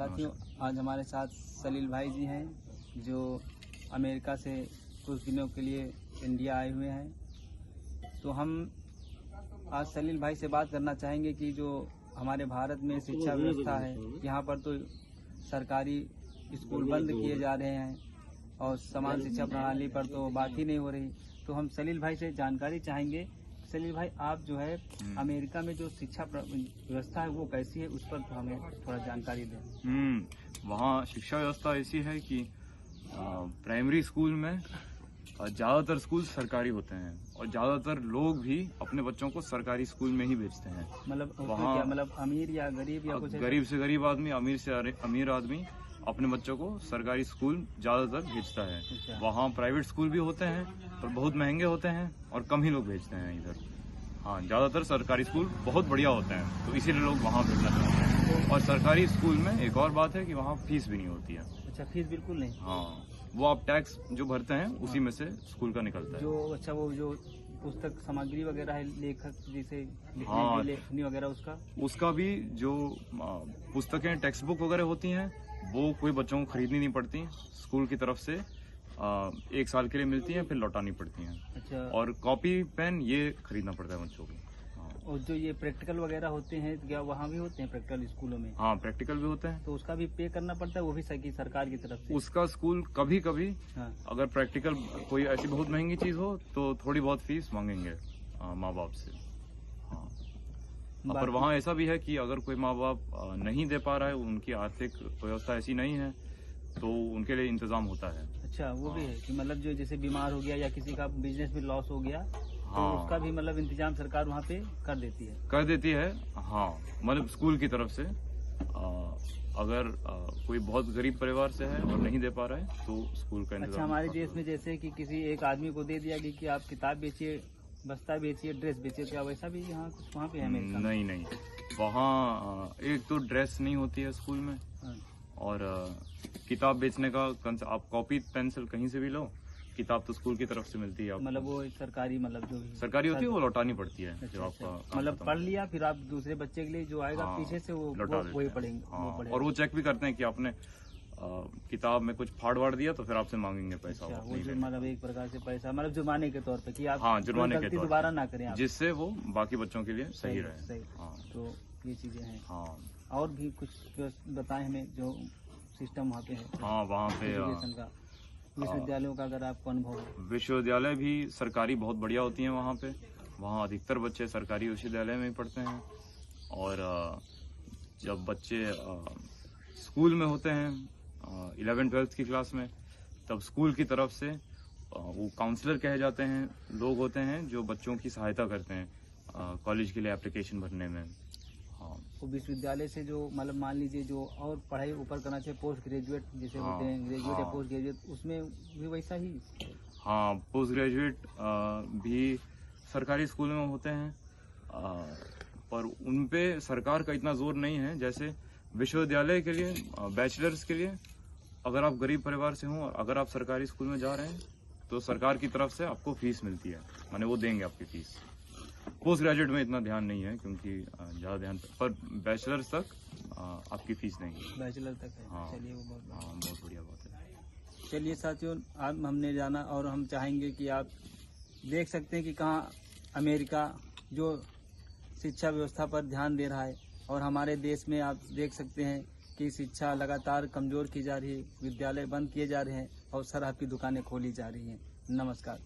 साथियों, आज हमारे साथ सलील भाई जी हैं जो अमेरिका से कुछ दिनों के लिए इंडिया आए हुए हैं। तो हम आज सलील भाई से बात करना चाहेंगे कि जो हमारे भारत में शिक्षा व्यवस्था है, यहाँ पर तो सरकारी स्कूल बंद किए जा रहे हैं और समान शिक्षा प्रणाली पर तो बात ही नहीं हो रही। तो हम सलील भाई से जानकारी चाहेंगे। सलील भाई, आप जो है अमेरिका में जो शिक्षा व्यवस्था है वो कैसी है, उस पर तो हमें थोड़ा जानकारी दें। वहाँ शिक्षा व्यवस्था ऐसी है कि प्राइमरी स्कूल में ज़्यादातर स्कूल सरकारी होते हैं और ज़्यादातर लोग भी अपने बच्चों को सरकारी स्कूल में ही भेजते हैं। मतलब वहाँ क्या मतलब अमीर या गरीब या कुछ? गरीब से गरीब आदमी, अमीर से अमीर आदमी अपने बच्चों को सरकारी स्कूल ज़्यादातर भेजता है। अच्छा। वहाँ प्राइवेट स्कूल भी होते हैं पर बहुत महंगे होते हैं और कम ही लोग भेजते हैं इधर। हाँ, ज़्यादातर सरकारी स्कूल बहुत बढ़िया होते हैं तो इसीलिए लोग वहाँ भेजना चाहते हैं। और सरकारी स्कूल में एक और बात है कि वहाँ फीस भी नहीं होती है। अच्छा, फीस बिल्कुल नहीं? हाँ, वो आप टैक्स जो भरते हैं उसी में से स्कूल का निकलता है। जो अच्छा, वो जो पुस्तक सामग्री वगैरह है, लेखक जैसे हाँ, लेखनी वगैरह, उसका भी जो पुस्तकें टेक्स्ट बुक वगैरह होती हैं वो कोई बच्चों को खरीदनी नहीं पड़ती, स्कूल की तरफ से 1 साल के लिए मिलती हैं, फिर लौटानी पड़ती हैं। अच्छा। और कॉपी पेन ये खरीदना पड़ता है बच्चों को। और जो ये प्रैक्टिकल वगैरह होते हैं, क्या वहाँ भी होते हैं प्रैक्टिकल स्कूलों में? हाँ, प्रैक्टिकल भी होते हैं। तो उसका भी पे करना पड़ता है, वो भी सरकार की तरफ से? उसका स्कूल कभी कभी हाँ। अगर प्रैक्टिकल कोई ऐसी बहुत महंगी चीज हो तो थोड़ी बहुत फीस मांगेंगे माँ बाप से। हाँ, पर वहाँ ऐसा भी है कि अगर कोई माँ बाप नहीं दे पा रहा है, उनकी आर्थिक व्यवस्था ऐसी नहीं है, तो उनके लिए इंतजाम होता है। अच्छा, वो भी है कि मतलब जो जैसे बीमार हो गया या किसी का बिजनेस में लॉस हो गया, तो हाँ, उसका भी मतलब इंतजाम सरकार वहाँ पे कर देती है। हाँ, मतलब स्कूल की तरफ से अगर कोई बहुत गरीब परिवार से है और नहीं दे पा रहा है तो स्कूल का इंतजाम। अच्छा, हमारे देश में जैसे कि किसी एक आदमी को दे दिया गया कि आप किताब बेचिए, बस्ता बेचिए, ड्रेस बेचिए, क्या वैसा भी यहाँ कुछ वहाँ पे है अमेरिका में? नहीं, वहाँ एक तो ड्रेस नहीं होती है स्कूल में। हाँ। और किताब बेचने का आप कॉपी पेंसिल कहीं से भी लो, किताब तो स्कूल की तरफ से मिलती है। मतलब वो सरकारी, मतलब जो भी सरकारी होती है वो लौटानी पड़ती है। अच्छा, जो आपका मतलब पढ़ लिया, फिर आप दूसरे बच्चे के लिए जो आएगा पीछे से वो वही पढ़ेंगे। हाँ, और वो चेक भी करते हैं कि आपने किताब में कुछ फाड़ वाड़ दिया तो फिर आपसे मांगेंगे पैसा। अच्छा, वो जो मतलब एक प्रकार से पैसा, मतलब जुर्माने के तौर पे कि आप जुर्माने के तौर दोबारा ना करें, जिससे वो बाकी बच्चों के लिए सही रहे। हाँ, तो ये चीजें हैं। हाँ, और भी कुछ बताएं हमें जो सिस्टम वहाँ पे है। हाँ, वहाँ पे एजुकेशन का, विश्वविद्यालयों का अगर आपको अनुभव है? विश्वविद्यालय भी सरकारी बहुत बढ़िया होती हैं वहाँ पे। वहाँ अधिकतर बच्चे सरकारी विश्वविद्यालय में ही पढ़ते हैं। और जब बच्चे स्कूल में होते हैं 11th-12th की क्लास में, तब स्कूल की तरफ से वो काउंसलर कहे जाते हैं, लोग होते हैं जो बच्चों की सहायता करते हैं कॉलेज के लिए एप्लीकेशन भरने में। हाँ, तो विश्वविद्यालय से जो मतलब मान लीजिए जो और पढ़ाई ऊपर करना चाहिए, पोस्ट ग्रेजुएट जैसे होते हैं, ग्रेजुएट या पोस्ट ग्रेजुएट, उसमें भी वैसा ही? हाँ, पोस्ट ग्रेजुएट भी सरकारी स्कूल में होते हैं, पर उन पे सरकार का इतना जोर नहीं है जैसे विश्वविद्यालय के लिए। बैचलर्स के लिए अगर आप गरीब परिवार से हों और अगर आप सरकारी स्कूल में जा रहे हैं तो सरकार की तरफ से आपको फीस मिलती है, माने वो देंगे आपकी फीस। पोस्ट ग्रेजुएट में इतना ध्यान नहीं है क्योंकि ज़्यादा ध्यान, पर बैचलर्स तक आपकी फीस नहीं है। बैचलर तक है? हाँ, चलिए, वो बहुत बढ़िया बात है। चलिए साथियों, आज हमने जाना और हम चाहेंगे कि आप देख सकते हैं कि कहाँ अमेरिका जो शिक्षा व्यवस्था पर ध्यान दे रहा है, और हमारे देश में आप देख सकते हैं कि शिक्षा लगातार कमज़ोर की जा रही है, विद्यालय बंद किए जा रहे हैं और शराब की दुकानें खोली जा रही हैं। नमस्कार।